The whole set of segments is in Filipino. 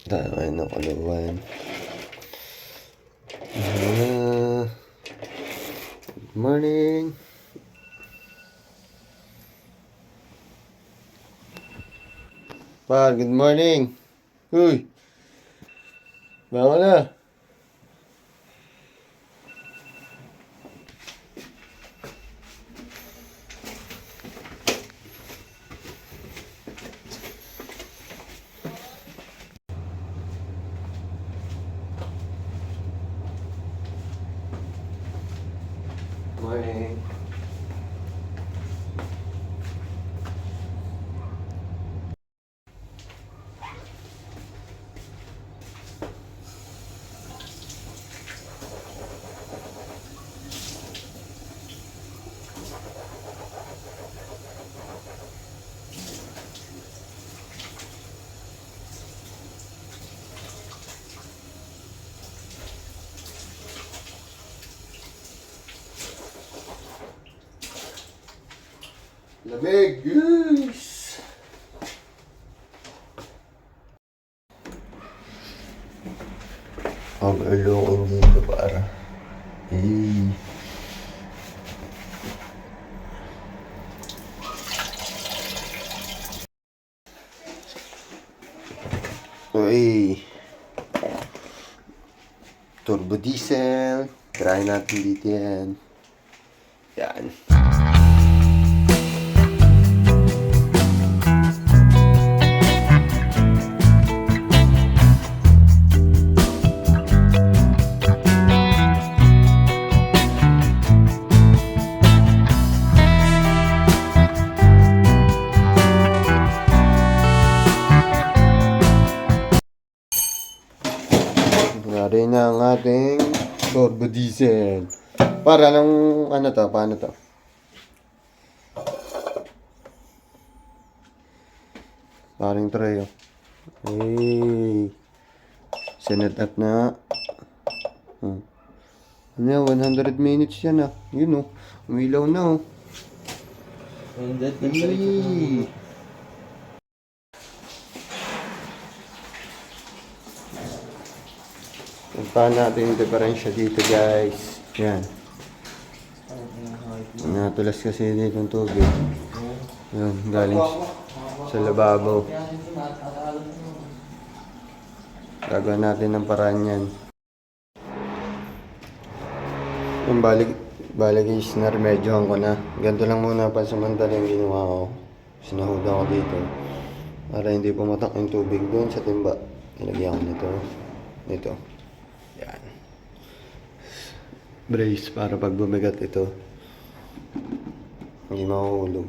Tayo ng kuluan. Good morning. Good morning. Uy. Bangon na. Morning. Lamig, guys! Ang alokong dito para. Hey. Uy. Turbo diesel. Try natin dito yan. Yan. Nari na ang ating turbo diesel. Para lang, ano to, paano to? Paring tray, oh. Hey. Sinet up na. Ano yan, 100 minutes yan, ah. Yun, oh. Umilaw na, oh. Hey. Puntahan natin yung diferensya dito, guys. Yan. Natulas kasi dito ng tubig. Yan, galing sa lababo. Gagawin natin ng paraan yan. Yung balik is naremedyohan ko na. Ganito lang muna pansamantala yung ginawa ko. Sinahuda ko dito. Para hindi pumatak yung tubig doon sa timba. Nilagyan ko nito. Nito. Yan. Brace para pag bumigat ito, hindi mahuhulog.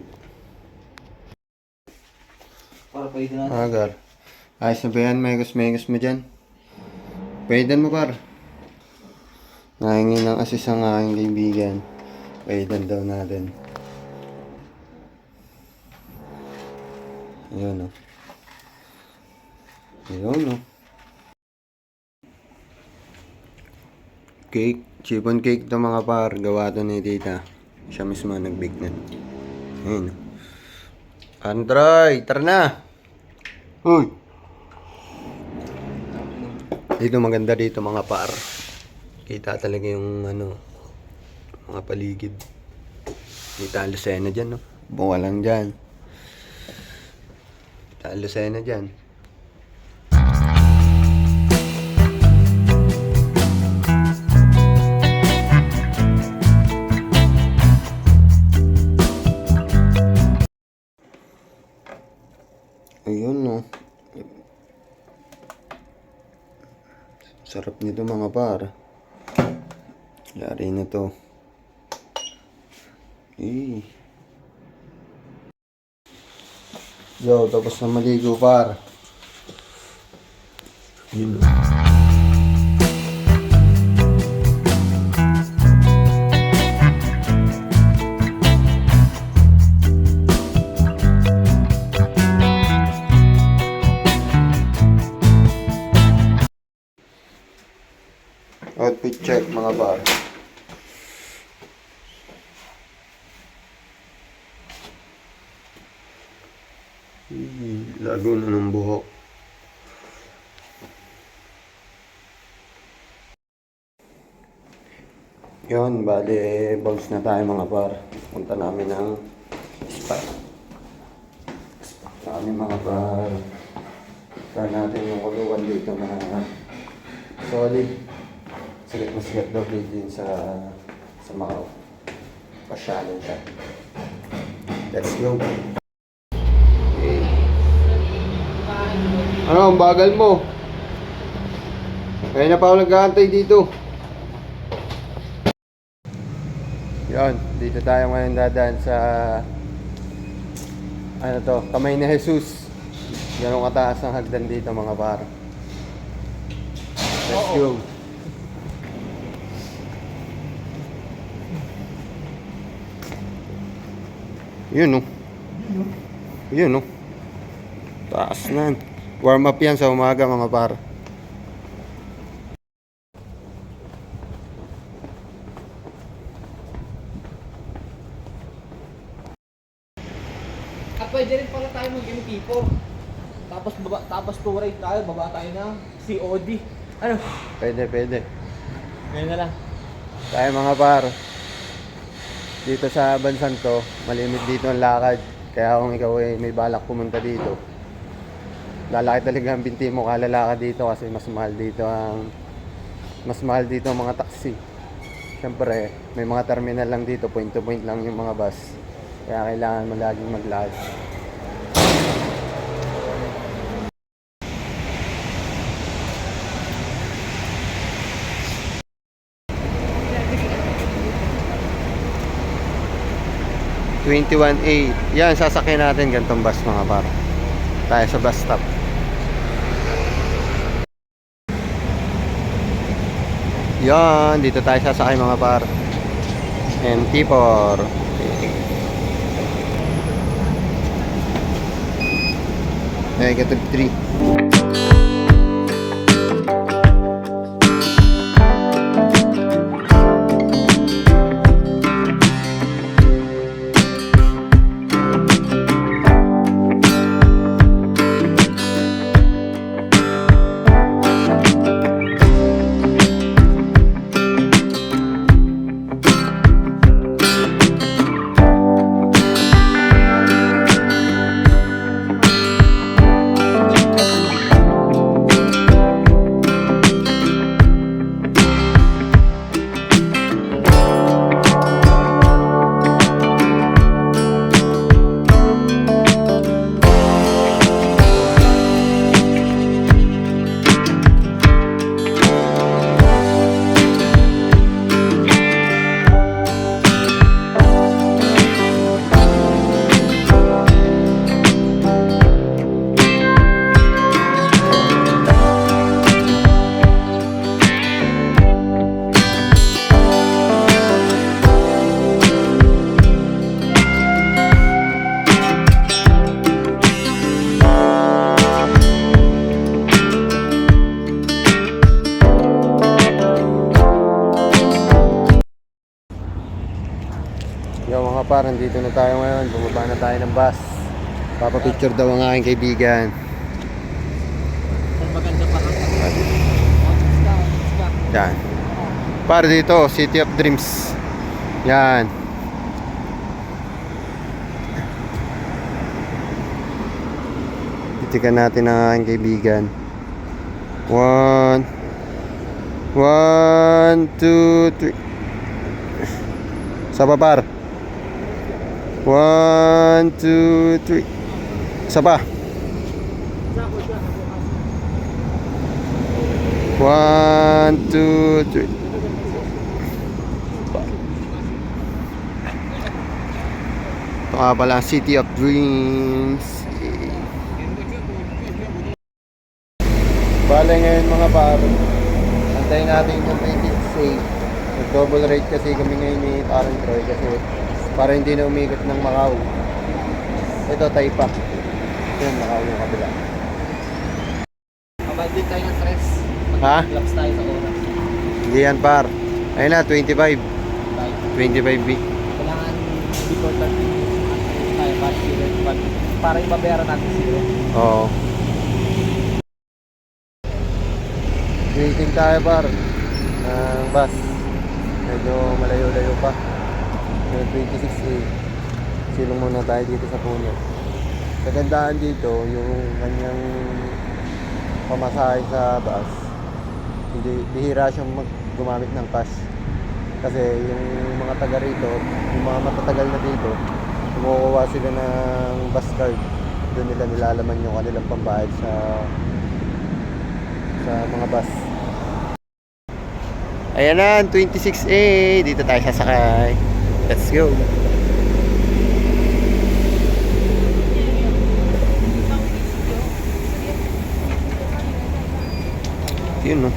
Agar. Ayos na ba yan? Mayos mo dyan. Pwedeng mo par. Nahingi ng assist ang aking kaibigan. Pwedeng daw natin. Ayun o. Ayun o. Cake. Chiffon cake to mga par. Gawa to ni tita. Siya mismo nag-bake na. Ayun. Android, tara na! Uy! Dito maganda dito mga par. Kita talaga yung ano, mga paligid. Kita ang Lucena dyan, no? Bunga lang dyan. Kita ang Lucena dyan. Ayun, no. Sarap nito mga par. Yari na to. Yo, tapos na maligo par. Yun, no. Outfit check mga par. Lago na ng buhok. Yun, bali, balls na tayo mga par. Punta namin ng spot. Kami mga par. Punta natin yung kuluan dito na solid. Sigat na sigat daw din sa Macau. Pasyalan siya. Let's go. Okay. Ano, ang bagal mo? Kaya na pa ako nag-aantay dito. Yan, dito tayo ngayon dadaan sa ano to, Kamay ni Jesus. Ganun kataas ang hagdan dito mga par. Let's go. Yun, no? Yun, no? Taas na. Warm up yan sa umaga mga par. Pwede rin pala tayo mag-MP4. Tapos tour-ride tayo, baba tayo ng COD. Ano? Pwede. Ngayon na lang. Tayo mga par. Dito sa bansan to, malimit dito ang lakad. Kaya kung ikaw ay may balak pumunta dito, lalaki talaga ang binti mo kalalakad dito kasi mas mahal dito ang mga taxi. Siyempre, may mga terminal lang dito, point to point lang yung mga bus. Kaya kailangan mo laging maglakad. (21A) yan, sasakyan natin gantong bus mga par. Tayo sa bus stop. Yan, dito tayo sasakay mga par. MT4. Negative 3. Yo mga par, nandito na tayo ngayon. Bumaba na tayo ng bus. Papapicture daw ang aking kaibigan. Ang maganda pa ang Yan. Par dito, City of Dreams. Yan. Titikan natin ang aking kaibigan. 1 2 3. Saba par. 1 2 3. Isa pa. 1 2 3. Ito nga pala, City of Dreams. Bale ngayon mga par, antayin natin yung 26A. Nag-double rate kasi kami ngayon ni Parang Troy kasi para hindi na umikot ng Macau. Ito, Taipa. Ito yung Macau yung kabila. Mabad din tayo ng stress. Ha? Mag-relax tayo sa oras. Hindi yan par. Ayun na, 25. Tayo. 25B. Kailangan before 30 tayo para ibabayaran natin zero. Oo. Waiting tayo par. Bus. Medyo malayo-layo pa. Yung 26A. Silong muna tayo dito sa puno. Kagandahan dito, yung kanyang pamasahe sa bus. Hindi, bihira siyang gumamit ng cash. Kasi yung mga taga rito, yung mga matatagal na dito, kumukuha sila ng bus card. Doon nila nilalaman yung kanilang pambayad sa mga bus. Ayan na, 26A. Dito tayo sasakay. Let's go. Yun, no?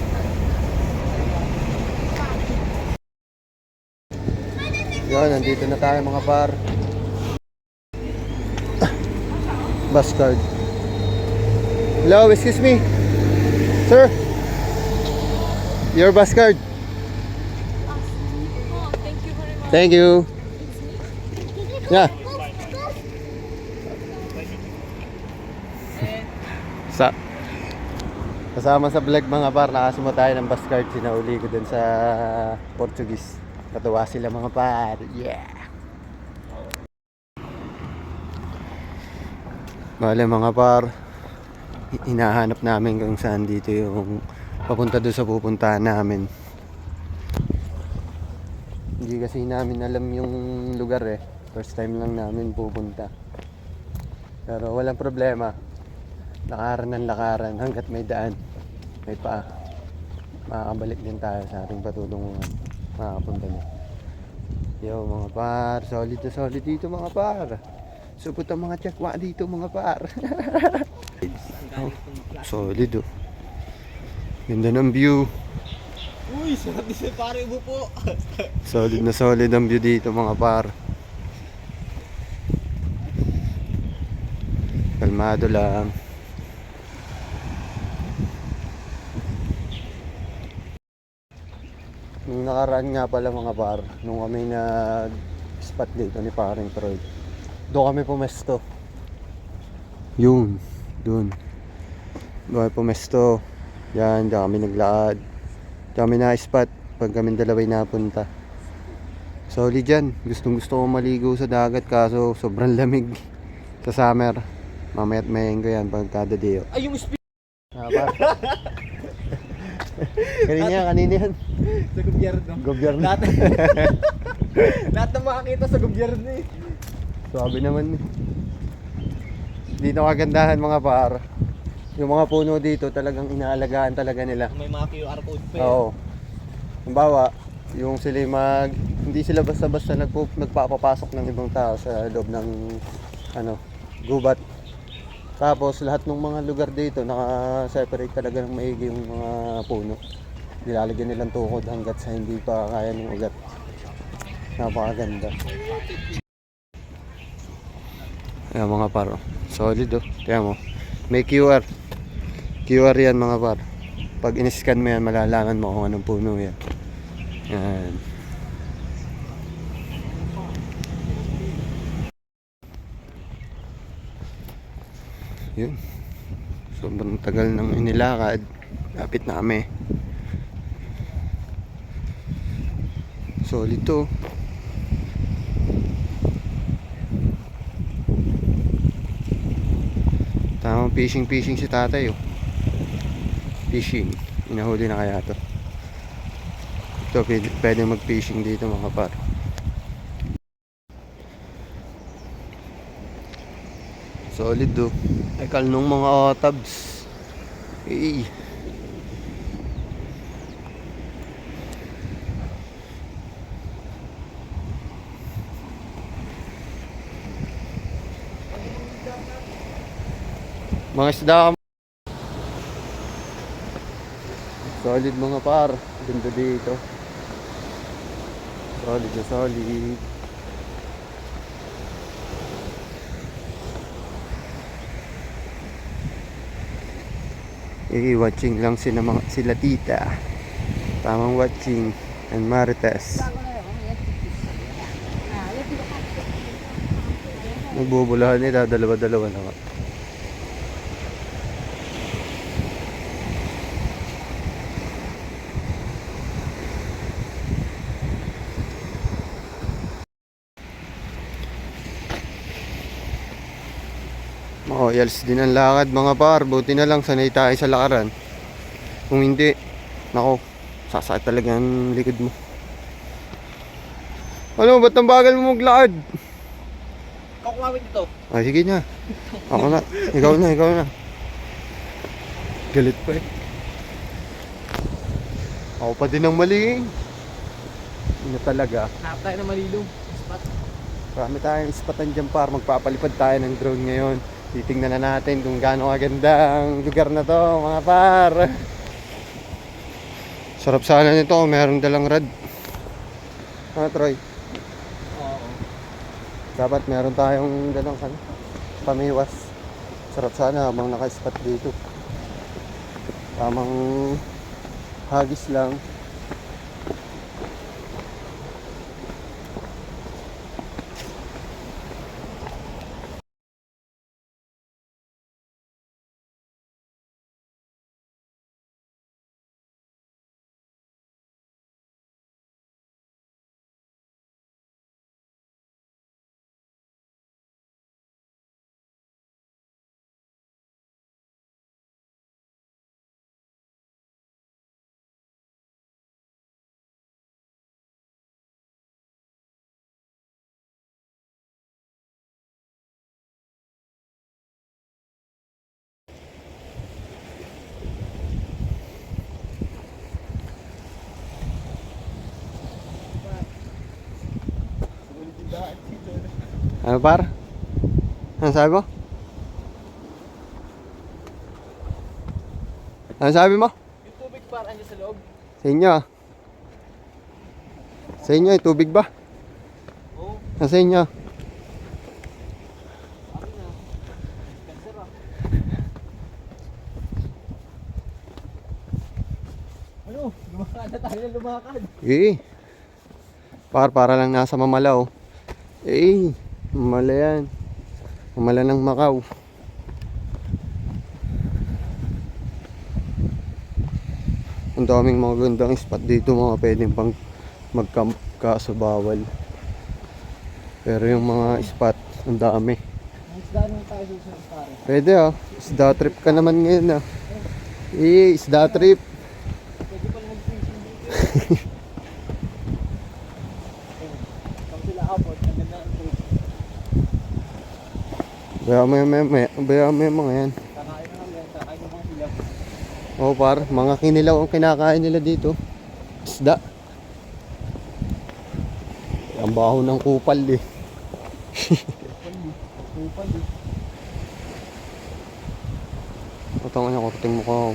Yun, nandito na tayo mga par. Bus card. Hello, excuse me. Sir, your bus card. Oh, thank you very much. Thank you. Yeah. Sa kasama sa vlog mga par, nakasuma tayo ng bus card. Sinauli ko dun sa Portuguese. Katuwa sila mga par. Yeah. Bale mga par, hinahanap namin kung saan dito yung papunta doon sa pupuntahan namin. Hindi kasi namin alam yung lugar eh. First time lang namin pupunta. Pero walang problema. Lakaran ng lakaran hanggat may daan. May paa. Makakabalik din tayo sa ating patulungan. Makakapunta na. Yo mga par, solid na solid dito mga par. Supot ang mga tiyakwa dito mga par. Oh, solid oh. Ganda ng view. Uy, sarap din siya pare mo po. Solid na solid ang view dito mga par. Kalmado lang. Nung nakaraan nga pala mga par, nung kami nag-spot dito ni paring Troy, doon kami pumesto. Yun, doon. Doon kami pumesto. Yan, diyan kami naglaad. Diyan kami na-spot pag kami dalaway napunta. Solid yan. Gustong gusto ko maligo sa dagat kaso sobrang lamig sa summer. Mamaya't mayayin ko yan pag kada day. Ay, yung speed Par. Kanina yan. sa gobyerno. Gobyerno. Lahat, lahat na makakita sa gobyerno eh. Sabi naman eh. Dito kagandahan mga par. Yung mga puno dito talagang inaalagaan talaga nila. May mga QR code pa eh. Oo. Halimbawa, yung sila hindi sila basta-basta nagpapapasok ng ibang tao sa loob ng gubat. Tapos lahat ng mga lugar dito naka-separate talaga ng maigi yung mga puno. Nilalagyan nilang tukod hanggat sa hindi pa kaya ng ugat. Napakaganda. Ayan mga par, solid oh. Kaya mo, may QR. QR yan mga par. Pag in-scan mo yan, malalaman mo kung anong puno yan. Yan. Yun. Sobrang tagal ng inilakad. Lapit na kami. Solid to. Tamang fishing si tatay oh. Fishing. Inahuli na kaya to. Ito pwede mag fishing dito mga par. Solid oh. Ay kalnong mga otabs. Hey. Mga isda. Solid mga par. Ganda dito. Solid na solid. Watching lang sila tita. Tamang watching and marites. Nagbubulahan nila dalawa-dalawa na nga. Makoyals din ang lakad mga par. Buti na lang sanay tayo sa lakaran. Kung hindi, nako, sasakit talaga ang likod mo. Ano, ba't ang bagal mo maglakad? Ako kumawin dito. Ah, sige na. Ako na. Ikaw na, ikaw na. Galit pa eh. Ako pa din ang mali. Ano talaga? Hanap tayo ng malilong. Spot. Marami tayong ispatan dyan par. Magpapalipad tayo ng drone ngayon. Titingnan na natin kung gaano kaganda ang lugar na to mga par. Sarap sana nito kung merong dalang rad. Ano Troy? Oo. Dapat meron tayong dalang pamiwas. Sarap sana habang naka-spot dito. Tamang hagis lang. Ano par? Ano sabi mo? Ano sabi mo? Yung tubig par, andyan sa loob. Sa inyo ah. Sa inyo, yung tubig ba? Oo. Nasa inyo. Akin na. Cancer ah. Ano? Lumakad na tayo na lumakad. Eh. Para lang nasa Mamalaw. Eh, Mamala yan. Mamala ng Macau. Ang daming mga gandang spot dito mga pwedeng pang mag-camp kaso bawal. Pero yung mga spot, ang dami. Ang isda naman tayo susunod pare. Pwede ah. Isda trip ka naman ngayon ah. Eh, isda trip. Pwede pala mag-fishing dito. Pag sila abot, ang ganda ang trip. Bayaan mo yung mga yan. Kakain na kami, kakain na mga sila. Oo par, mga kinilaw ang kinakain nila dito. Isda. Ang baho ng kupal eh. Kupal eh. Patang niya, kurting mukha ko.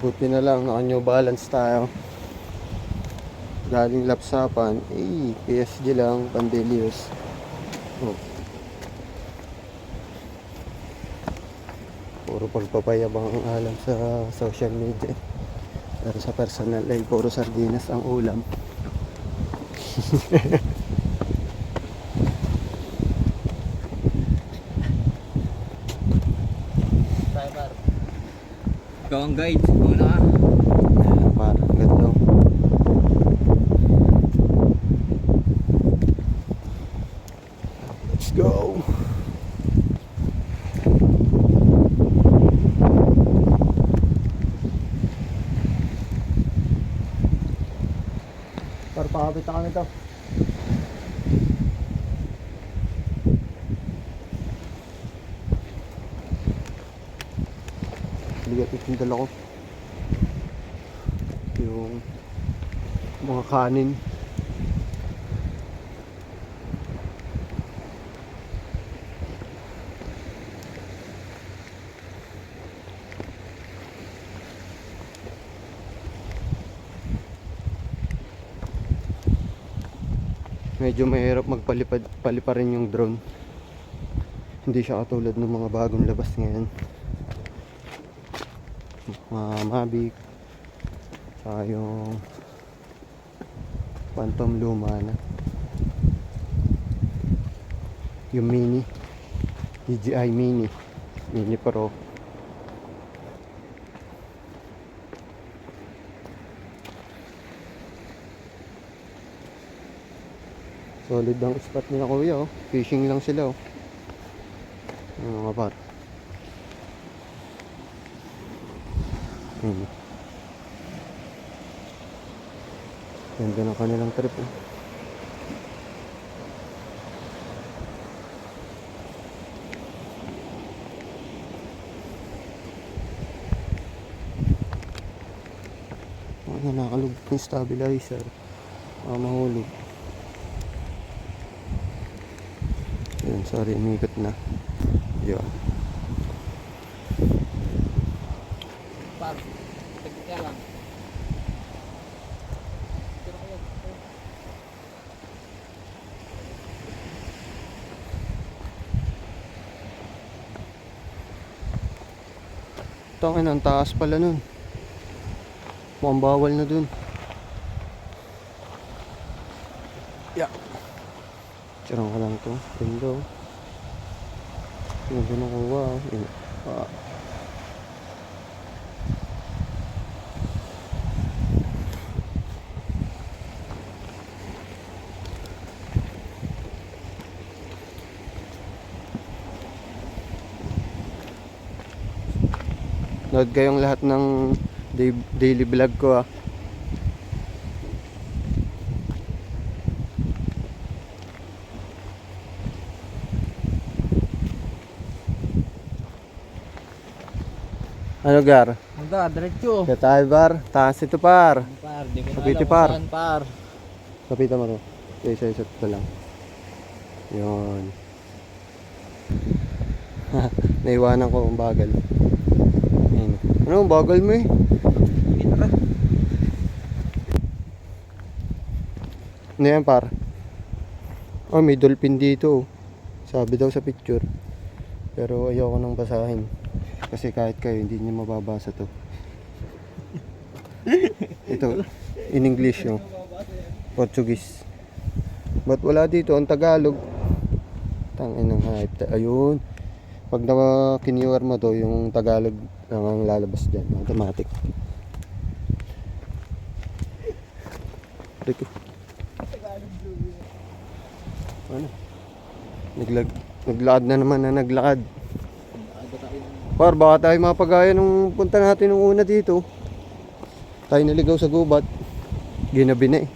Buti na lang, naka New Balance tayo. Galing Lapsapan, eh, PSG lang, Pandelius. Oh. Puro pagpapayabang ang alam sa social media. Pero sa personal ay puro sardinas ang ulam. Tayo par. Ikaw ang guide. Muna ka. Parang ganda. Let's go. Para pakapit na kami to. Ligatit yung dala ko. Yung mga kanin. Medyo mahirap paliparin yung drone. Hindi siya katulad ng mga bagong labas ngayon. Mga Mavic. Saka yung Phantom luma na. Yung mini. DJI Mini. Mini Pro. Solid ang spot nila kuya oh. Fishing lang sila oh. Ano mga par. Ganda ng kanilang trip oh. Nakalugod yung stabilizer. Mahulog. Yun, sorry, umikot na. Yun. Par, tagkika lang. Tangin, ang taas pala nun. Mukhang bawal na dun. Yeah. Tsarang ka lang to. Ganda oh. Ganda na kuha oh. Yun. Nood kayong lahat ng daily vlog ko ah. Ano gar? Hangga, diretso. Kaya tayo par. Taas ito par. Par, di ko na Kapiti, alam par. kung saan, par. Kapita mo to. Isa-isa ito lang. Yun. Naiwanan ko ang bagal. Ayun. Ano ang bagal mo eh? Tara. Ano yan par? Oh, may dolphin dito oh. Sabi daw sa picture. Pero ayoko nang basahin. Kasi kahit kayo hindi niyo mababasa to. Ito in English yung Portuguese. Ba't wala dito ang Tagalog? Tangin ng hype. Ayun. Pag na kiniwar mo to, yung Tagalog lang ang lalabas dyan. Automatic. Rico. Ano? Naglakad na naman na naglakad. Par, baka tayo mapagaya nung punta natin nung una dito. Tayo naligaw sa gubat. Ginabi na eh.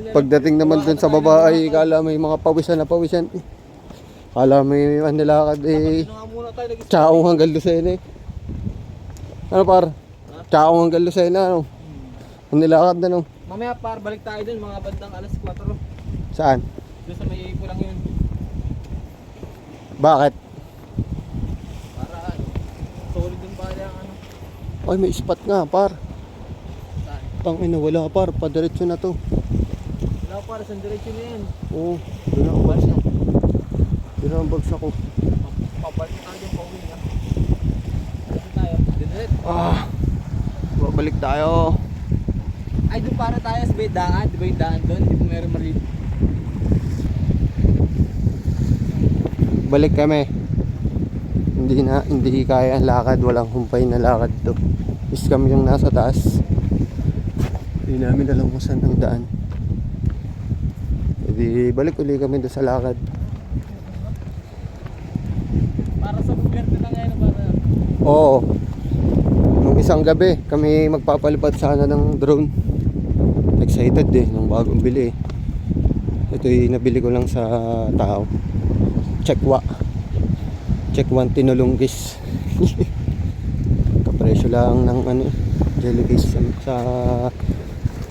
Pagdating naman dun sa baba ay kala may mga pawisan na pawisan eh. Kala may nilakad eh. Tsaong hanggang Lucena eh. Ano par? Tsaong hanggang Lucena ano? Ang nilakad na no? Mamaya par, balik tayo dun mga bandang alas 4. Saan? Doon sa may pulang yun. Bakit? Para ano, solid yung bala ang ano. Ay may spot nga par. Saan? Tangina wala par. Padiretso na to. Wala para sa diretso na yan. Oo. Doon ang bagsak. Doon ang bagsak ko. Pabalik tayo yung pauwi na. Dito tayo. Dinet. Babalik tayo. Ay doon para tayo sa may daan. Di ba yung daan doon? Di ba meron mali? Balik kami. Hindi kaya ang lakad, walang humpay na lakad to. Is kami yung nasa taas. Hindi namin alam kung saan ang daan. Hindi balik uli kami doon sa lakad. Para sa gobyerno na ngayon para. Oo. Nung isang gabi, kami magpapalipad sana ng drone. Excited eh, nung bagong bili eh. Ito yung nabili ko lang sa tao. Check 1 tinulunggis. Kapresyo lang ng ano, jellyfish sa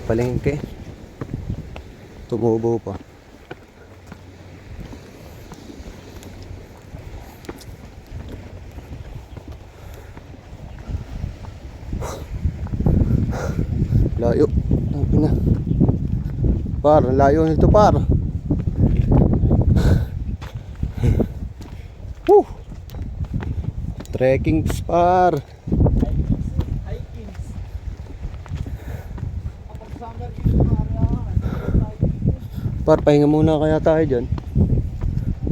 palengke. Tumubo pa. Layo. Ang na. Par, layo nito par. Woo! Trekking par. Hikings. Par, pahinga muna kaya tayo dyan.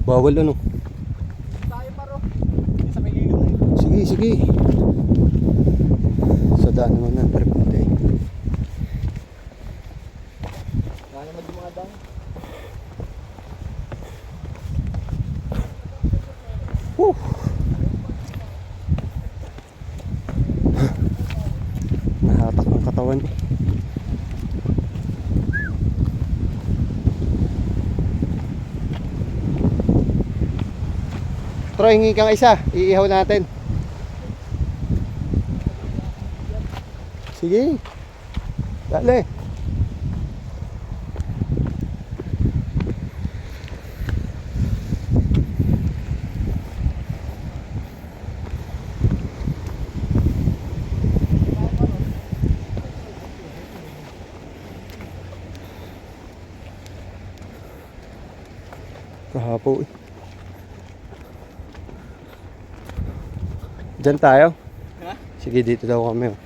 Bawal ano. Tayo paro. Sa may ilog na yun. Sige, sige. Sa daan naman na, par. Puti. Kaya naman yung mga daan. Woo! Nahatak ang katawan eh. Troy, hingi kang isa. Iihaw natin. Sige. Dali. Kahapo eh. Diyan tayo? Ha? Sige, dito daw kami. Oh.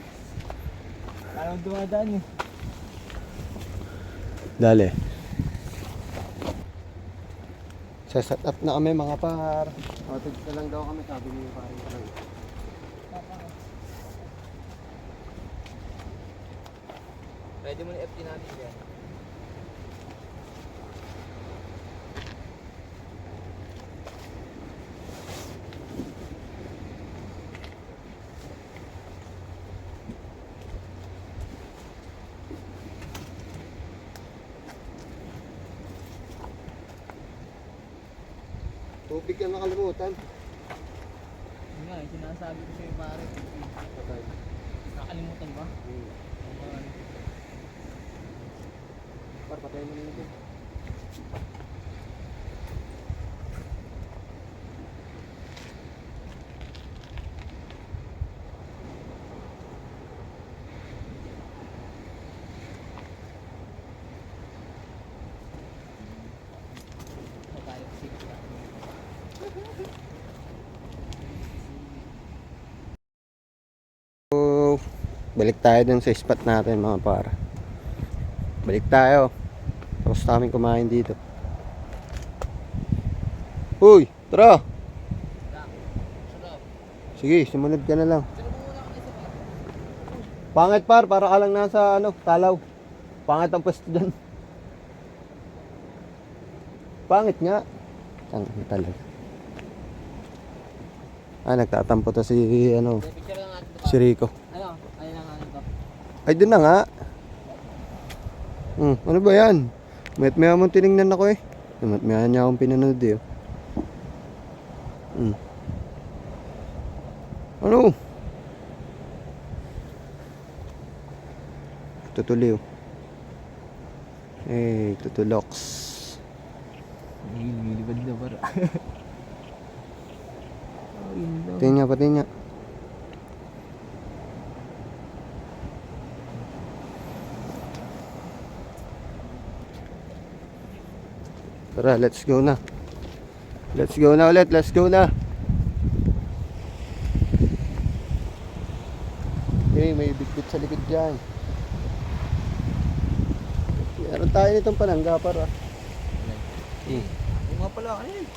Kaya naman dumadaan eh. Dali. Set up na kami mga par. Outage na lang daw kami, sabi niyo parin ko lang. Pwede mo na FT natin yan. Tubig ang nakalimutan. Yun nga, sinasabi ko sa'yo pare. Nakalimutan ba? Par, patayin mo nito. Tayo kasi. So, balik tayo dun sa spot natin mga par. Balik tayo. Tapos namin kumain dito. Uy, tara! Sige, sumunod ka na lang. Pangit par, para ka lang nasa ano, talaw. Pangit ang pwesto dyan. Pangit nga. Ang talaga. Ah, nagtatampo to si ano, Picture lang natin. si Rico. Ano? Ano lang ano to? Ay, dun na nga. Ano ba yan? Mayat-maya mong tinignan ako eh. Mayat-maya niya akong pinanood eh. Ano? Tutuliw. Eh, tutuloks. Lumilipad na para. Patingin niya, patingin niya. Tara, let's go na. Let's go na ulit, let's go na. Okay, may bitbit sa likod dyan. Meron tayo nitong palangga para. Yung nga pala, ano yun?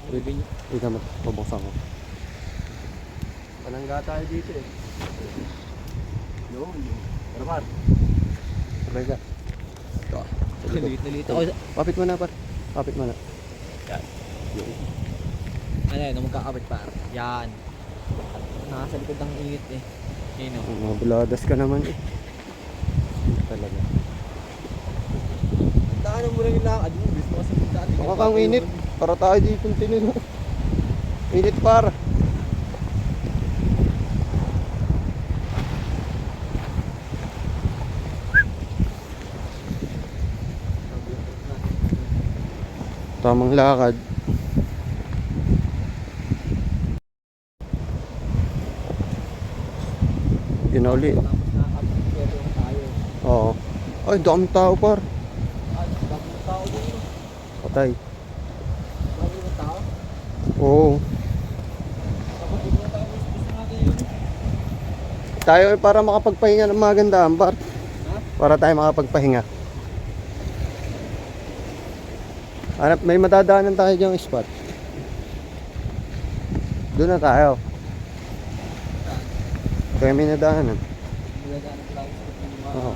Hindi ka mapabuksan ko. Palangga tayo dito eh. Yun. Pero par. Sabay ka. Ito. Lilit ako. Kapit mo na par. Kapit mo na. Yan. Ano yun, magkakabit par. Yan. Nasa likod ang init eh. Yun o. Mga buladas ka naman eh. Talaga. Daanan mo lang yung lakad mo. Gusto kasi yung dati. Baka kang init. Para tayo dito tinino. Init par. Tamang lakad. Yun na uli. Tapos nakakapit na tayo. Oo. Ay, daming tao par. Dami ng tao dito. Patay. Dami ng tao. Oo. Tapos hindi na tayo gusto natin yun. Tayo ay para makapagpahinga ng magandaan par. Ha? Para tayo makapagpahinga. Hanap, may madadaanan tayo diyang spot. Doon na tayo. Kaya may nadaanan. Oo.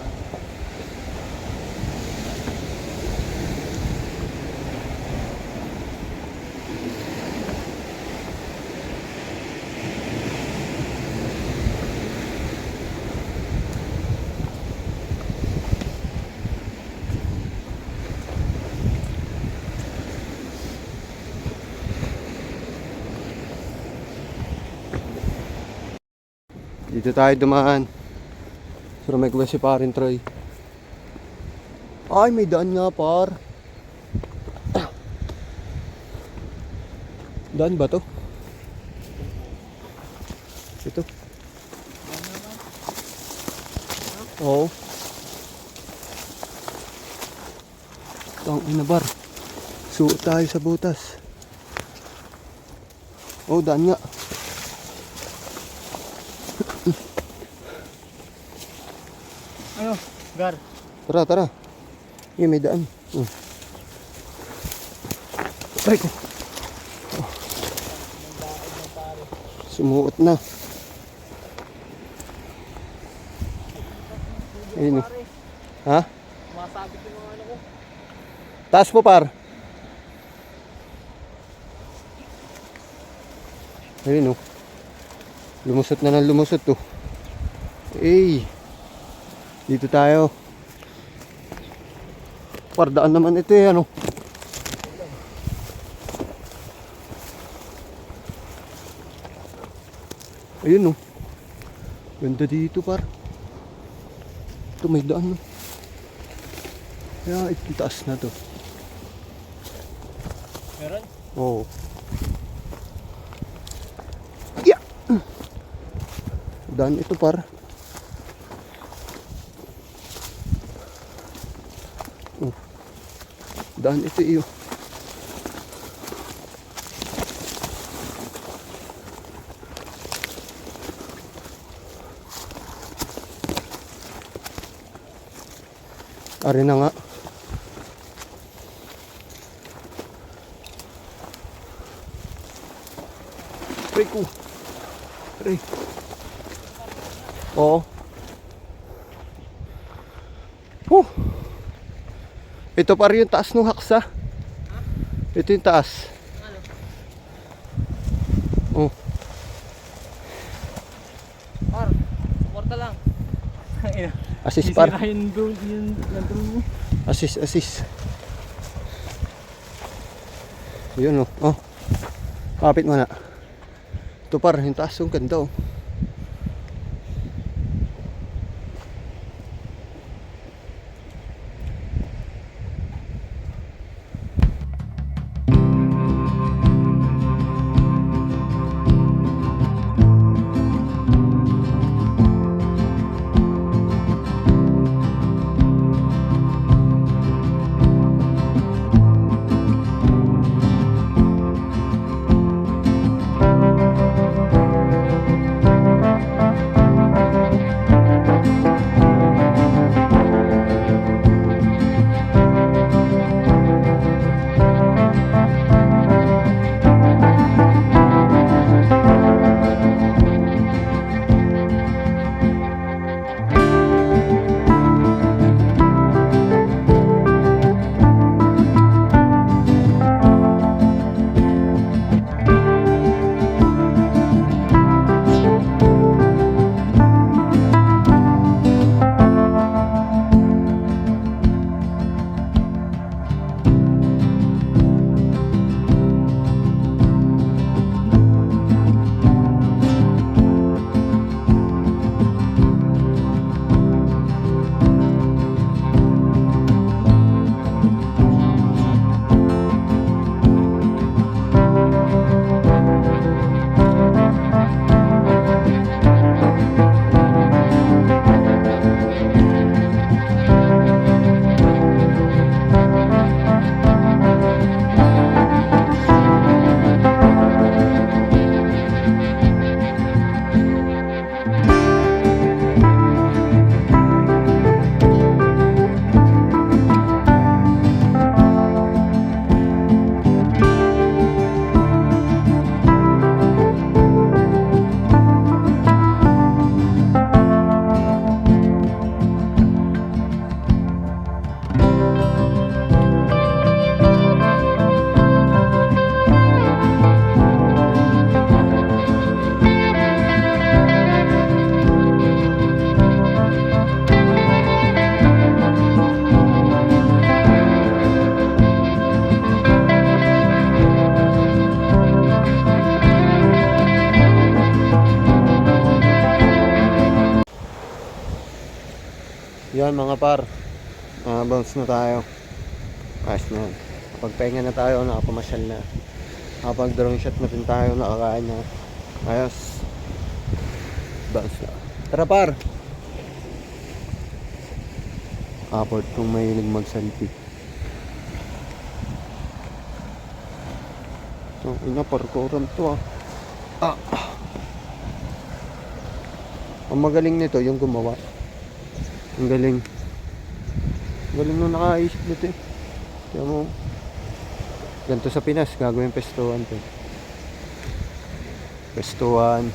Dito tayo dumaan. Pero may si parin Troy. Ay, may daan nga par. Daan ba to? Ito. Oo. Tang ina bar. Suot tayo sa butas. Oh, daan nga. Ano? Gar. Tara, tara. Yung may daan. Ay ko. Oh. Sumuot na. Ayun. Ha? Masabit yung mga ano ko. Taas po par. Ayun oh. Lumusot na ng lumusot to. Eh. Dito tayo. Pardaan naman ito eh ano. Ayun oh. Ganda dito par. Ito may daan. Kaya ito taas na to. Meron? Oo. Yeah. Daan ito par. Oh. Daan ito iyo. Ari na nga. Aray ko. Aray. Oo. Ito pa rin yung taas ng haksa. Ito yung taas. Oh. Par, suporta lang. Assist par. Sisira yung drone mo. Assist, assist. Yun oh. Oh. Kapit mo na. Ito par, yung taas yung ganda oh. Yan mga par. Bounce na tayo. Ayos na yan. Pagpahinga na tayo, nakapamasyal na. Kapag drone shot na rin tayo, nakakain na. Ayos. Bounce na. Tara par. Aport kung mahilig mag-selfie. So, ina parkouran to ah. Ang magaling nito yung gumawa. Ang galing. Ang galing nung nakaisip nito eh. Kaya mo, ganito sa Pinas, gagawin pestuhan to. Pestuhan.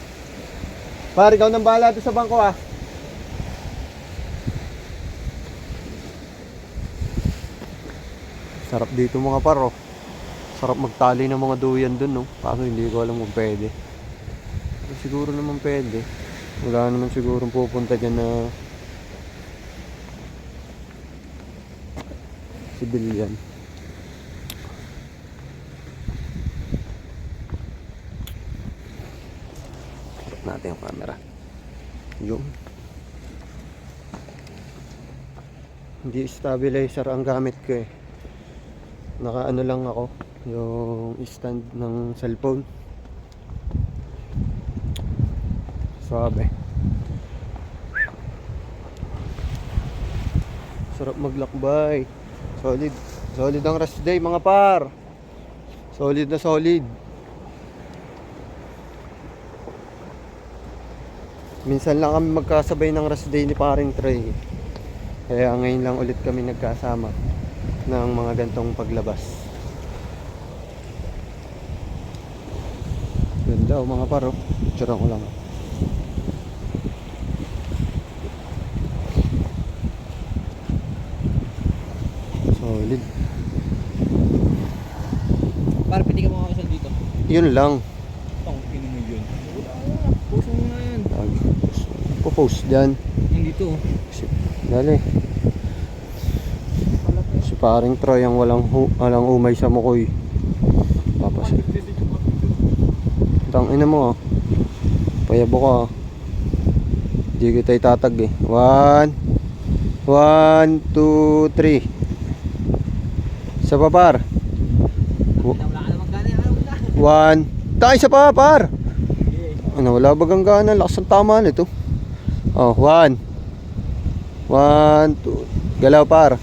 Par, ikaw nang bahala doon sa bangko ah. Sarap dito mga paro. Sarap magtali ng mga duyan dun no. Kaso hindi ko alam kung pwede. Siguro naman pwede. Wala naman siguro pupunta dyan na civilian. Sarap natin yung camera. Yung hindi stabilizer ang gamit ko eh. Naka-ano lang ako, yung stand ng cellphone. Sabi. Sarap maglakbay. Solid. Solid ang rest day mga par. Solid na solid. Minsan lang kami magkasabay ng rest day ni paring Trey. Kaya ngayon lang ulit kami nagkasama ng mga gantong paglabas. Ganda o mga paro. Picture ko lang. Solid. Par, pwede ka makakasal dito. Yun lang. Tang, pinin mo yun. Post mo nga yan. Post dyan. Yung dito. Dali. Si paring Troy ang walang umay sa mukoy. Tapos tang ina mo ah. Payabo ka ah. Hindi kita itatag eh. 1 2 3. Sa papar. Wala ka naman gana. 1. Tayo sa papar. Ano, wala bagang gana. Lakas ng tama nito. Oh, 1 2. Galaw par.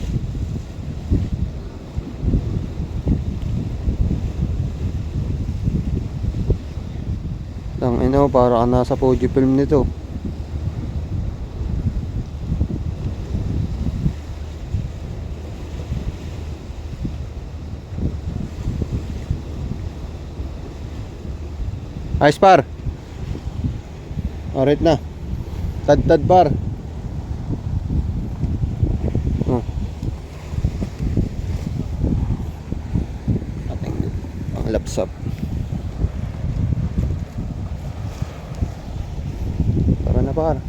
Ang ina, para ka nasa Fujifilm nito. Ayos par. Alright na. Tad par. Oh. Ating ang lapsop. Tara na par.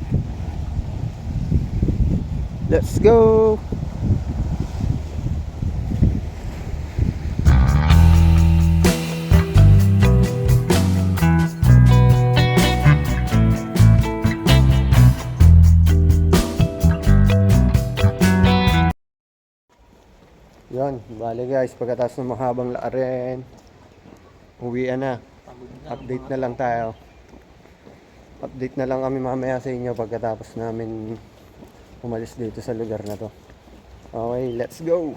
Let's go. Yan, bali guys, pagkatapos ng mahabang laarin, uwian na. Update na lang tayo. Update na lang kami mamaya sa inyo pagkatapos namin umalis dito sa lugar na to. Okay, let's go!